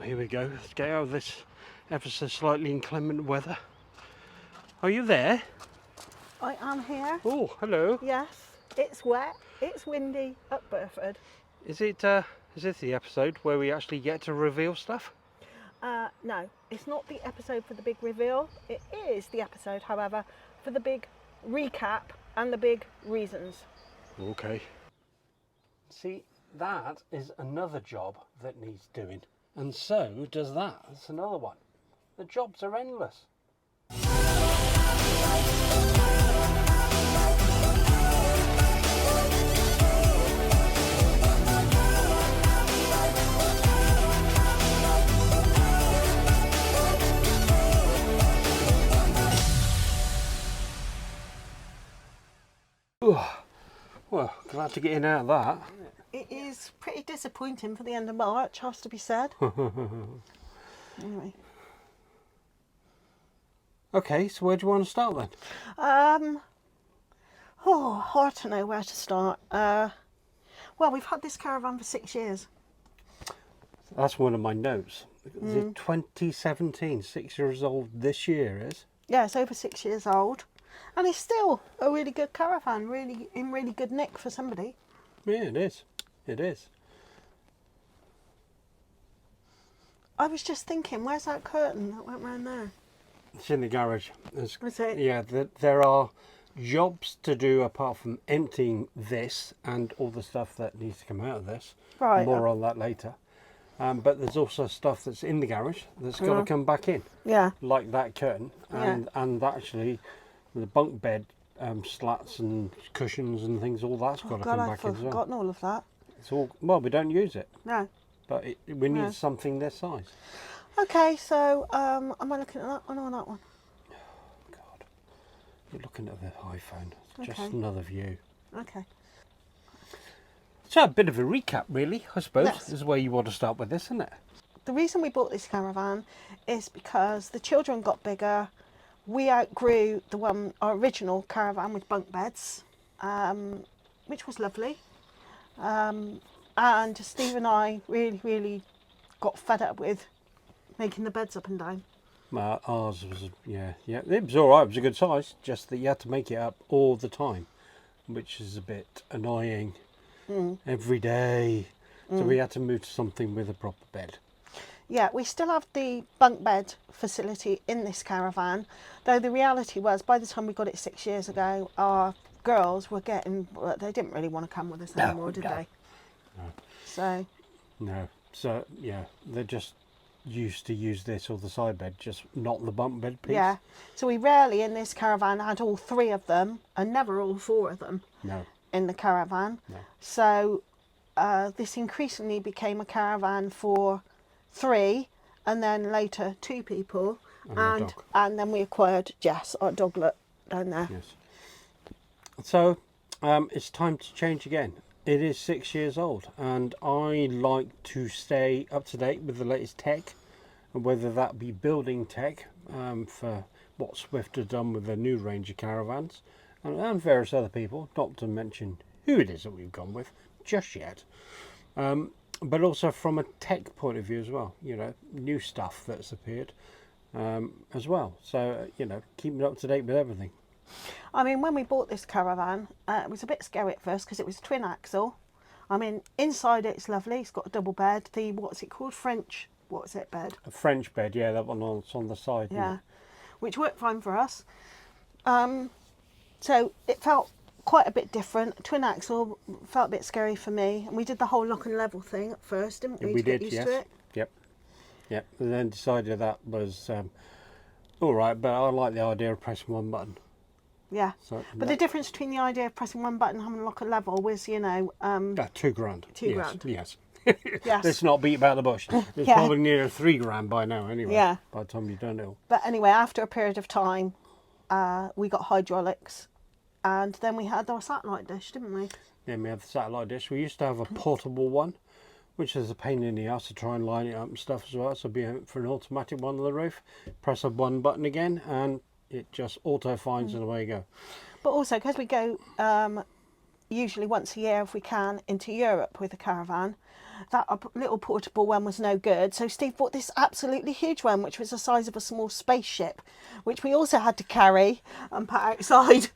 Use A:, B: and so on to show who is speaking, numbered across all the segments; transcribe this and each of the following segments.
A: here we go. Let's get out of this ever so slightly inclement weather. Are you there?
B: I am here.
A: Oh, hello.
B: Yes, it's wet, it's windy at Burford.
A: Is this the episode where we actually get to reveal stuff?
B: No, it's not the episode for the big reveal. It is the episode, however, for the big recap and the big reasons.
A: Okay. See, that is another job that needs doing. And so does that. That's another one. The jobs are endless. Well, glad to get in out of that.
B: It is pretty disappointing for the end of March, has to be said. Anyway.
A: Okay, so where do you want to start then?
B: Hard to know where to start. Well, we've had this caravan for 6 years.
A: That's one of my notes. Is it 2017? 6 years old this year is?
B: Yeah, it's over 6 years old. And it's still a really good caravan, really in really good nick for somebody.
A: Yeah, it is. It is.
B: I was just thinking, where's that curtain that went round there?
A: It's in the garage.
B: Is it?
A: Yeah, there are jobs to do apart from emptying this and all the stuff that needs to come out of this.
B: Right.
A: More on that later. But there's also stuff that's in the garage that's got to come back in.
B: Yeah.
A: Like that curtain. And actually the bunk bed slats and cushions and things, all that's got to come back in as well.
B: I've forgotten all of that.
A: It's all, well, we don't use it.
B: No.
A: But we need something this size.
B: Okay, so am I looking at that one or that one?
A: Oh, God. You're looking at the iPhone. It's just
B: Okay.
A: another view.
B: Okay.
A: So a bit of a recap, really, I suppose,
B: Yes.
A: is where you want to start with this, isn't it?
B: The reason we bought this caravan is because the children got bigger. We outgrew our original caravan with bunk beds, which was lovely. And Steve and I really got fed up with making the beds up and down.
A: Ours was, yeah, it was all right. It was a good size, just that you had to make it up all the time, which is a bit annoying every day. So we had to move to something with a proper bed.
B: Yeah, we still have the bunk bed facility in this caravan, though the reality was by the time we got it 6 years ago, our girls were they didn't really want to come with us anymore, did they?
A: No.
B: So.
A: No. So, yeah, they're just used to use this or the side bed, just not the bunk bed piece.
B: Yeah, so we rarely in this caravan had all three of them, and never all four of them in the caravan.
A: No.
B: So this increasingly became a caravan for 3, and then later 2 people, and then we acquired Jess, our doglet, down there.
A: Yes. So it's time to change again. It is 6 years old, and I like to stay up to date with the latest tech, whether that be building tech for what Swift have done with their new range of caravans, and various other people, not to mention who it is that we've gone with just yet. But also from a tech point of view as well, new stuff that's appeared as well. So, keeping up to date with everything.
B: I mean, when we bought this caravan, it was a bit scary at first because it was twin axle. I mean, inside it's lovely. It's got a double bed. What's it called? Bed?
A: A French bed, yeah, that one that's on the side.
B: Yeah, which worked fine for us. So it felt quite a bit different. Twin axle felt a bit scary for me, and we did the whole lock and level thing at first, didn't we?
A: We
B: to
A: did,
B: get used
A: yes.
B: to it.
A: Yep. And then decided that was all right, but I like the idea of pressing one button.
B: Yeah.
A: So
B: But the difference between the idea of pressing one button and having a lock and level was,
A: $2,000.
B: £2,000.
A: Yes.
B: Yes.
A: Let's not beat about the bush. It's probably near $3,000 by now anyway.
B: Yeah.
A: By the time you've done it all.
B: But anyway, after a period of time, we got hydraulics, and then we had our satellite dish, didn't we?
A: Yeah, we have the satellite dish. We used to have a portable one, which is a pain in the ass to try and line it up and stuff as well. So be for an automatic one on the roof, press a one button again, and it just auto finds and away you go.
B: But also because we go usually once a year if we can into Europe with a caravan, that little portable one was no good. So Steve bought this absolutely huge one, which was the size of a small spaceship, which we also had to carry and put outside.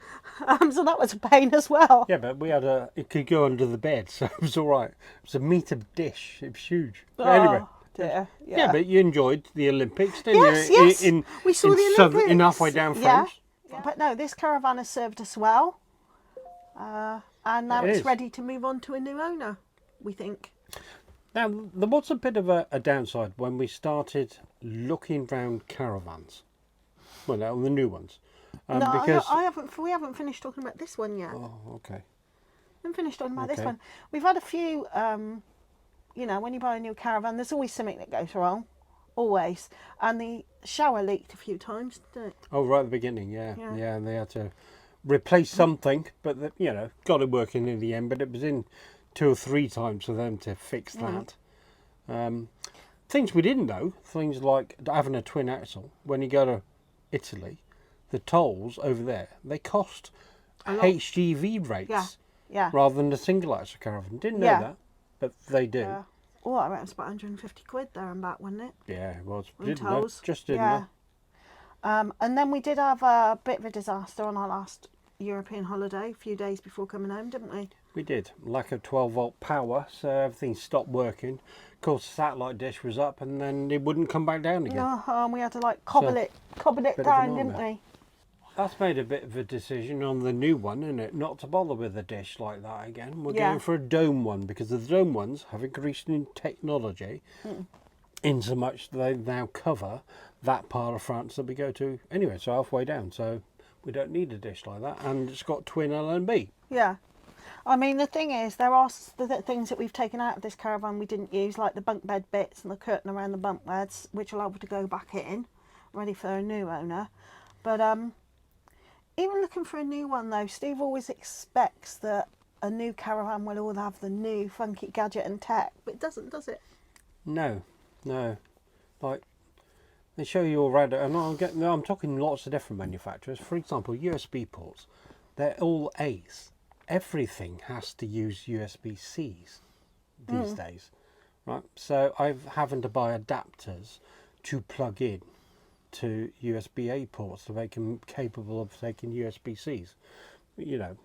B: So that was a pain as well.
A: Yeah, but we had it could go under the bed, so it was all right. It was a metre dish. It was huge. Anyway.
B: Oh, dear.
A: Yeah, but you enjoyed the Olympics, didn't
B: Yes,
A: you?
B: yes. We saw the Olympics.
A: In halfway down France.
B: Yeah. But no, this caravan has served us well. And now
A: It
B: it's
A: is.
B: ready to move on to a new owner, we think.
A: Now, there was a bit of a downside when we started looking round caravans. Well, no, the new ones.
B: No,
A: Because...
B: we haven't finished talking about this one yet.
A: Oh, okay.
B: We haven't finished talking about this
A: Okay.
B: one. We've had a few, you know, when you buy a new caravan, there's always something that goes wrong. Always. And the shower leaked a few times, didn't it?
A: Oh, right at the beginning, yeah.
B: Yeah.
A: Yeah, and they had to replace something, but, you know, got it working in the end, but it was in 2 or 3 times for them to fix that. Things we didn't know, things like having a twin axle. When you go to Italy, the tolls over there, they cost
B: A lot.
A: HGV rates
B: Yeah.
A: rather than a single axle caravan. Didn't know
B: Yeah.
A: that, but they do.
B: Yeah. Oh, I reckon it's about 150 quid there and back, wasn't it?
A: Yeah, it was.
B: On
A: Didn't know.
B: tolls.
A: Just didn't
B: Yeah.
A: know.
B: And then we did have a bit of a disaster on our last European holiday, a few days before coming home, didn't we?
A: We did. Lack of 12-volt power, so everything stopped working. Of course, the satellite dish was up, and then it wouldn't come back down again.
B: And we had to like cobble it
A: bit of a
B: down, didn't
A: nightmare.
B: we?
A: That's made a bit of a decision on the new one, isn't it? Not to bother with a dish like that again. We're
B: Yeah.
A: going for a dome one because the dome ones have increased in technology in so much they now cover that part of France that we go to anyway, so halfway down. So we don't need a dish like that, and it's got twin LNB.
B: Yeah. I mean, the thing is, there are the things that we've taken out of this caravan we didn't use, like the bunk bed bits and the curtain around the bunk beds, which will able to go back in, ready for a new owner. But even looking for a new one, though, Steve always expects that a new caravan will all have the new funky gadget and tech, but it doesn't, does it?
A: No. Like, they show you all around it, and I'm talking lots of different manufacturers. For example, USB ports, they're all A's. Everything has to use USB-Cs these days, right? So I'm having to buy adapters to plug in to USB-A ports to make them capable of taking USB-Cs. You know,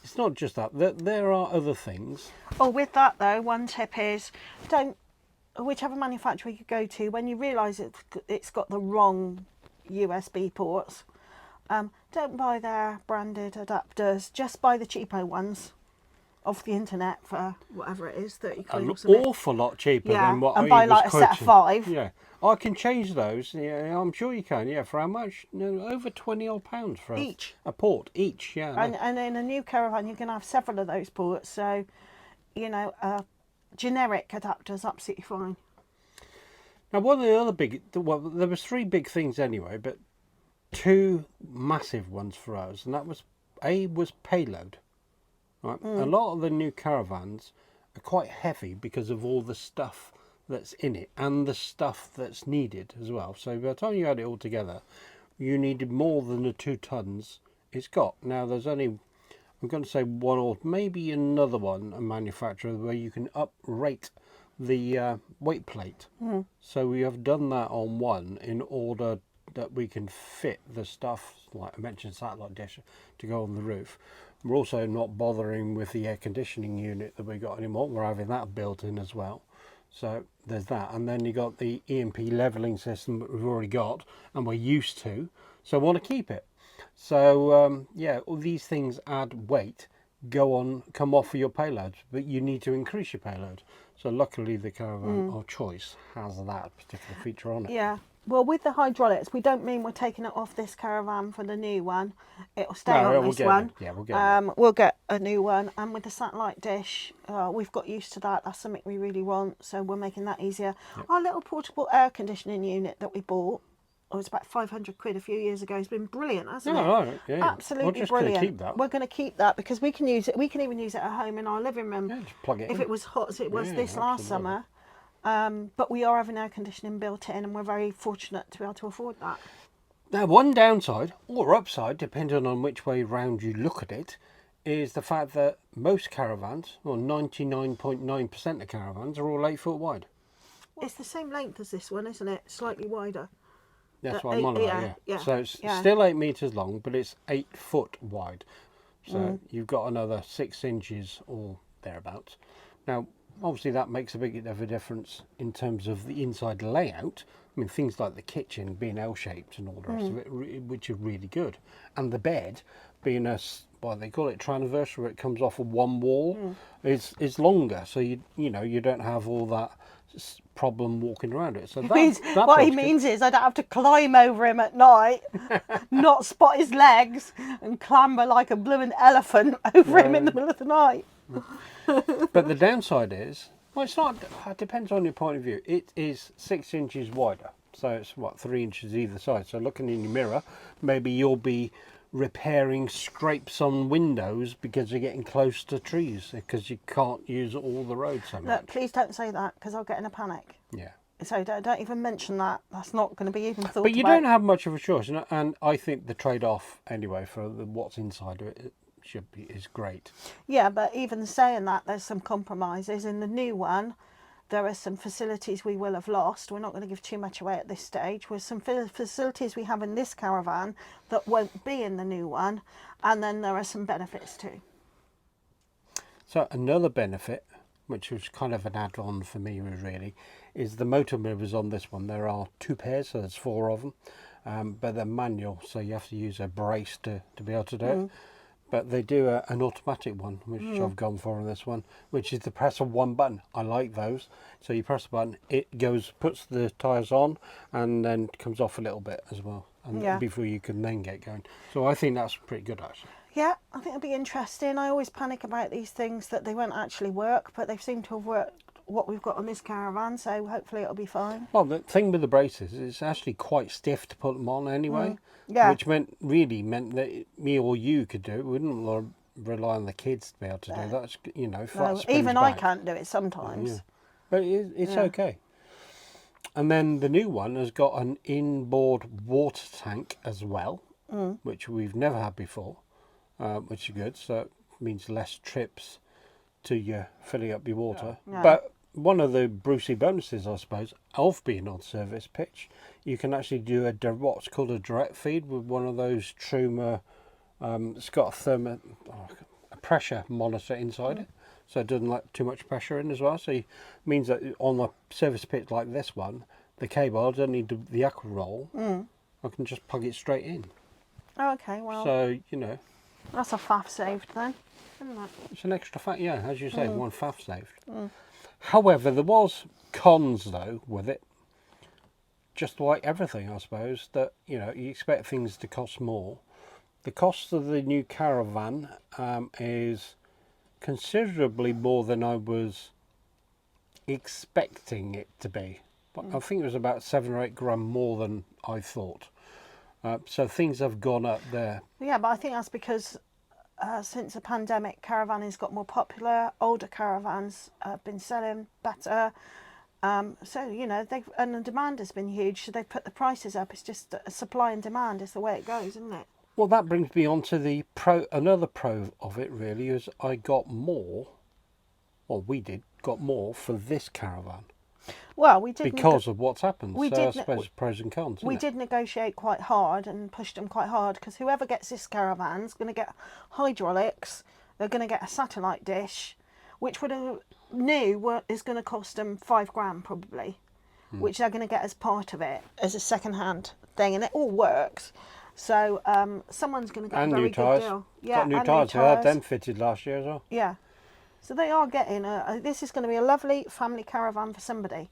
A: it's not just that. There are other things.
B: Oh, with that though, one tip is whichever manufacturer you go to, when you realise it's got the wrong USB ports, don't buy their branded adapters. Just buy the cheapo ones off the internet for whatever it is, 30 quid
A: An
B: or something.
A: awful lot cheaper
B: Yeah,
A: than what
B: and
A: I
B: buy
A: was
B: like a set of
A: quoting.
B: 5.
A: Yeah, I can change those. Yeah, I'm sure you can. Yeah, for how much? No, over £20 for
B: Each.
A: a port each. Yeah,
B: And in a new caravan, you can have several of those ports. So, you know, generic adapters absolutely fine.
A: Now, one of the other there was 3 big things anyway, but 2 massive ones for us, and that was payload. Right, a lot of the new caravans are quite heavy because of all the stuff that's in it and the stuff that's needed as well. So by the time you add it all together, you needed more than the 2 tons it's got. Now there's only, I'm going to say one or maybe another one, a manufacturer, where you can uprate the weight plate. So we have done that on one in order that we can fit the stuff, like I mentioned, satellite dish, to go on the roof. We're also not bothering with the air conditioning unit that we got anymore. We're having that built in as well. So there's that. And then you got the EMP leveling system that we've already got and we're used to. So I want to keep it. So yeah, all these things add weight, come off of your payload, but you need to increase your payload. So luckily the caravan, our choice, has that particular feature on it.
B: Yeah. Well, with the hydraulics, we don't mean we're taking it off this caravan for the new one. It'll stay
A: No,
B: on
A: we'll
B: this
A: get
B: one.
A: it. Yeah, we'll get it.
B: We'll get a new one. And with the satellite dish, we've got used to that. That's something we really want. So we're making that easier.
A: Yep.
B: Our little portable air conditioning unit that we bought, it was about 500 quid a few years ago. It's been brilliant, hasn't it?
A: Right, yeah.
B: Absolutely
A: We're just
B: brilliant.
A: Gonna keep that.
B: We're going to keep that because we can use it. We can even use it at home in our living room.
A: Yeah, just plug it
B: if
A: in.
B: it was hot as it was
A: Yeah,
B: this last
A: absolutely.
B: summer. But we are having air conditioning built in, and we're very fortunate to be able to afford that.
A: Now, one downside, or upside, depending on which way round you look at it, is the fact that most caravans, or 99.9% of caravans, are all 8 foot wide.
B: It's the same length as this one, isn't it? Slightly wider.
A: That's what I'm on about, yeah. So it's
B: yeah.
A: still 8 metres long, but it's 8 foot wide. So you've got another 6 inches or thereabouts. Now, obviously that makes a bit of a difference in terms of the inside layout. I mean, things like the kitchen being L-shaped and all the rest of it, which are really good. And the bed being well, they call it transverse, where it comes off of one wall. It's longer, so you don't have all that problem walking around it. So
B: What he means is I don't have to climb over him at night, not spot his legs, and clamber like a blooming elephant over him in the middle of the night.
A: But the downside is, well, it's not. It depends on your point of view. It is 6 inches wider, so it's what, 3 inches either side. So looking in your mirror, maybe you'll be repairing scrapes on windows because you're getting close to trees because you can't use all the road so much.
B: Look, please don't say that because I'll get in a panic.
A: Yeah.
B: So don't even mention that. That's not going to be even thought about.
A: But you don't have much of a choice, and I think the trade-off anyway for what's inside of it is great.
B: Yeah, but even saying that, there's some compromises. In the new one, there are some facilities we will have lost. We're not going to give too much away at this stage. With some facilities we have in this caravan that won't be in the new one, and then there are some benefits too.
A: So another benefit, which was kind of an add-on for me really, is the motor mirrors on this one. There are 2 pairs, so there's 4 of them, but they're manual, so you have to use a brace to be able to do it. But they do an automatic one, which I've gone for on this one, which is the press of one button. I like those. So you press the button, it goes, puts the tyres on, and then comes off a little bit as well, and before you can then get going. So I think that's pretty good, actually.
B: Yeah, I think it'll be interesting. I always panic about these things that they won't actually work, but they seem to have worked what we've got on this caravan, so hopefully it'll be fine.
A: Well, the thing with the braces, it's actually quite stiff to put them on anyway.
B: Yeah.
A: Which meant that me or you could do it. We wouldn't rely on the kids to be able to do that. That's, flat springs
B: Even I
A: back.
B: can't do it sometimes.
A: Yeah. But it's okay. And then the new one has got an inboard water tank as well, which we've never had before, which is good. So it means less trips to you filling up your water.
B: Yeah.
A: But one of the Brucey bonuses, I suppose, of being on service pitch, you can actually do what's called a direct feed with one of those Truma. It's got a pressure monitor inside it, so it doesn't let too much pressure in as well. So it means that on a service pitch like this one, the cable, I don't need the aqua roll. I can just plug it straight in.
B: Oh, okay, well,
A: So
B: that's a faff saved then, isn't it?
A: it's an extra fact. Yeah, as you said, one faff saved. However, there was cons though with it. Just like everything, I suppose, that you expect things to cost more. The cost of the new caravan is considerably more than I was expecting it to be. But I think it was about 7 or 8 grand more than I thought. So things have gone up there.
B: Yeah, but I think that's because since the pandemic, caravan has got more popular. Older caravans have been selling better. So, and the demand has been huge, so they've put the prices up. It's just supply and demand is the way it goes, isn't it?
A: Well, that brings me on to the another pro of it really, is I got more, or we got more for this caravan.
B: Well, we did
A: because of what's happened. So I suppose pros and cons.
B: We did negotiate quite hard and pushed them quite hard, because whoever gets this caravan is going to get hydraulics, they're going to get a satellite dish, which would have is going to cost them 5 grand probably, which they're going to get as part of it, as a second-hand thing, and it all works. So someone's going to get a very good deal.
A: Yeah, got new tyres. We had them fitted last year as well.
B: Yeah, so they are getting this is going to be a lovely family caravan for somebody.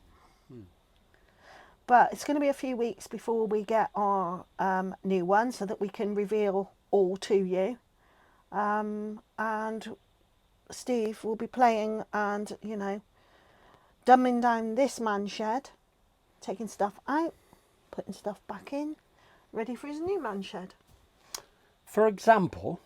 B: But it's going to be a few weeks before we get our new one, so that we can reveal all to you. And Steve will be playing and, dumbing down this man shed, taking stuff out, putting stuff back in, ready for his new man shed.
A: For example,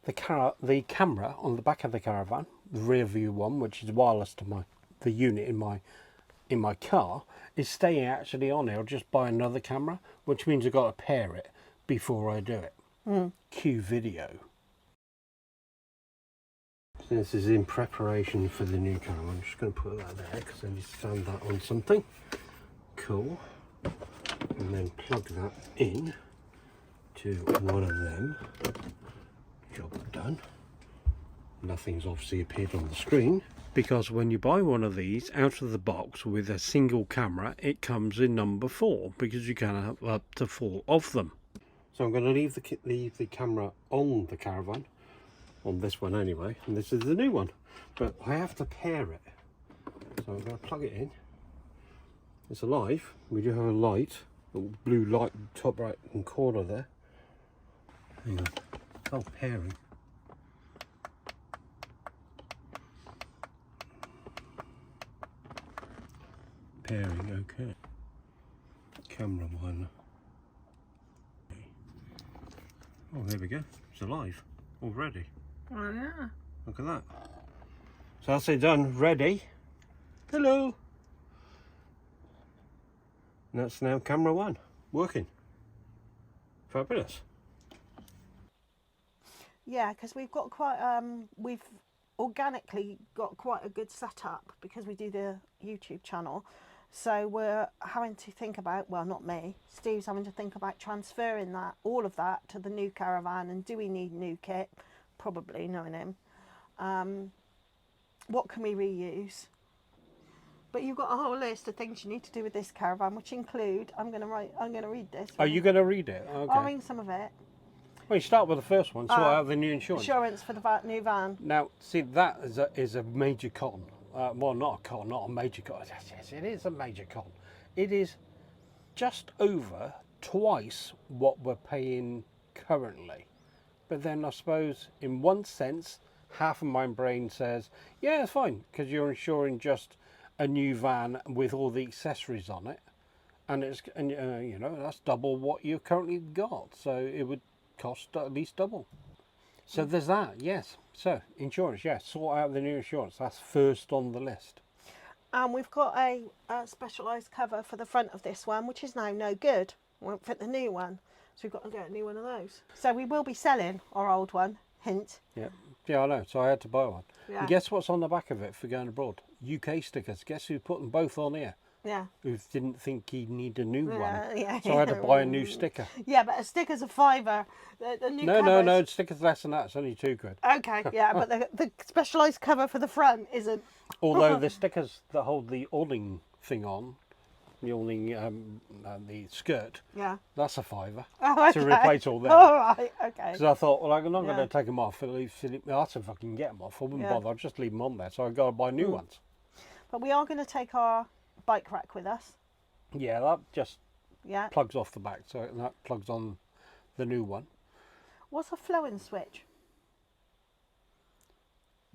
A: the camera on the back of the caravan, the rear view one, which is wireless to the unit in my car, is staying actually on here. I'll just buy another camera, which means I've got to pair it before I do it. Cue video. So this is in preparation for the new camera. I'm just going to put that there because I need to stand that on something. Cool. And then plug that in to one of them. Job done. Nothing's obviously appeared on the screen, because when you buy one of these out of the box with a single camera, it comes in number 4 because you can have up to 4 of them. So I'm going to leave the camera on the caravan, on this one anyway, and this is the new one, but I have to pair it. So I'm going to plug it in. It's alive. We do have a light, a blue light top right hand corner there. Hang on. Oh, pairing. Pairing, okay. Camera one. Oh, there we go. It's alive already.
B: Oh yeah.
A: Look at that. So that's it done. Ready. Hello. And that's now camera one working. Fabulous.
B: Yeah, because we've got quite we've organically got quite a good setup because we do the YouTube channel. So we're having to think about, well, not me, Steve's having to think about transferring that, all of that to the new caravan. And do we need new kit? Probably, knowing him. What can we reuse? But you've got a whole list of things you need to do with this caravan, which include, I'm going to read this.
A: Are you going to read it? Okay.
B: I'll read some of it.
A: Well, you start with the first one, sort out the new insurance.
B: Insurance for the new van.
A: Now, see, that is a major con. Well, not a con, not a major con. Yes, it is a major con. It is just over twice what we're paying currently. But then I suppose, in one sense, half of my brain says, yeah, it's fine, because you're insuring just a new van with all the accessories on it. And you know, that's double what you currently got. So it would cost at least double. So there's that, yes. So insurance, yes, sort out the new insurance. That's first on the list.
B: And we've got a specialised cover for the front of this one, which is now no good. Won't fit the new one. So we've got to get a new one of those. So we will be selling our old one, hint.
A: Yeah, I know. So I had to buy one.
B: Yeah.
A: And guess what's on the back of it for going abroad? UK stickers. Guess who put them both on here?
B: Yeah.
A: Who didn't think he'd need a new one.
B: Yeah.
A: So I had to buy a new sticker.
B: Yeah, but a sticker's a £5. The new
A: No,
B: covers...
A: stickers less than that. It's only £2.
B: Okay, yeah, but the specialised cover for the front isn't.
A: Although the stickers that hold the awning thing on, the awning, the skirt,
B: Yeah.
A: that's a £5
B: Oh, okay.
A: to replace all them.
B: All right, okay.
A: So I thought, well, I'm not going
B: Yeah.
A: to take them off. At least that's if I can get them off. I wouldn't
B: Yeah.
A: bother. I'd just leave them on there. So I've got to buy new ones.
B: But we are going to take our bike rack with us.
A: Yeah, that just
B: Yeah.
A: plugs off the back. So that plugs on the new one.
B: What's a flowing switch?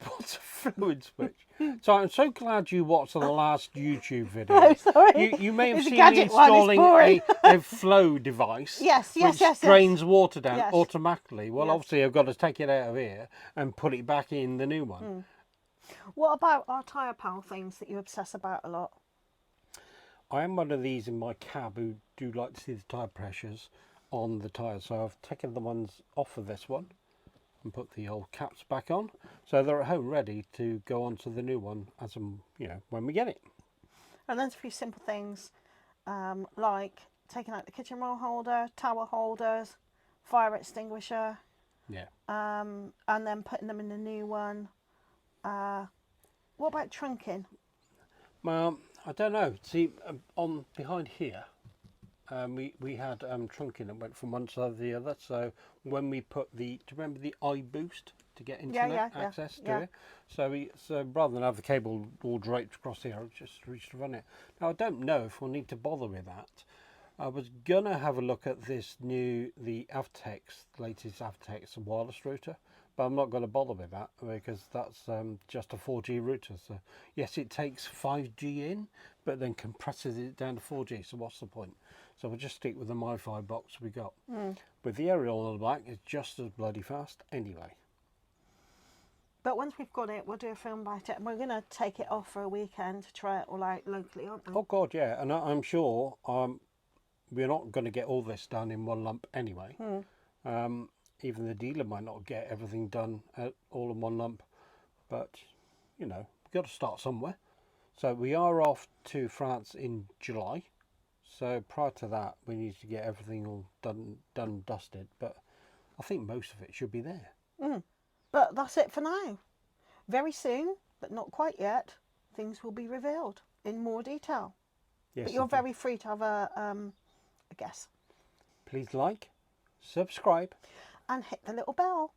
A: What's a fluid switch? So I'm so glad you watched the last YouTube video.
B: Oh, sorry.
A: You may have
B: It's a
A: seen me
B: gadget one, it's
A: installing
B: boring.
A: a flow device.
B: Yes,
A: which
B: yes.
A: drains water down
B: Yes.
A: automatically. Well,
B: Yes.
A: obviously I've got to take it out of here and put it back in the new one.
B: What about our tyre pal things that you obsess about a lot?
A: I am one of these in my cab who do like to see the tyre pressures on the tyres. So I've taken the ones off of this one and put the old caps back on. So they're at home ready to go on to the new one as when we get it.
B: And there's a few simple things like taking out the kitchen roll holder, towel holders, fire extinguisher,
A: Yeah.
B: and then putting them in the new one. What about trunking?
A: Well, I don't know. See, on behind here, we had trunking that went from one side to the other. So when we put do you remember the iBoost to get internet access to it? So rather than have the cable all draped across here, I just reached to run it. Now I don't know if we'll need to bother with that. I was gonna have a look at the latest Avtex wireless router. But I'm not going to bother with that because that's just a 4G router. So yes, it takes 5G in, but then compresses it down to 4G. So what's the point? So we'll just stick with the MiFi box we got. With the aerial on the back, it's just as bloody fast anyway.
B: But once we've got it, we'll do a film about it, and we're going to take it off for a weekend to try it all out locally, aren't we?
A: Oh God, yeah, and I'm sure we're not going to get all this done in one lump anyway. Even the dealer might not get everything done all in one lump But, you know, we've got to start somewhere. So we are off to France in July. So prior to that, we need to get everything all done and dusted. But I think most of it should be there.
B: But that's it for now. Very soon, but not quite yet, things will be revealed in more detail.
A: Yes,
B: But you're
A: indeed.
B: very free to have a guess.
A: Please like, subscribe.
B: And hit the little bell.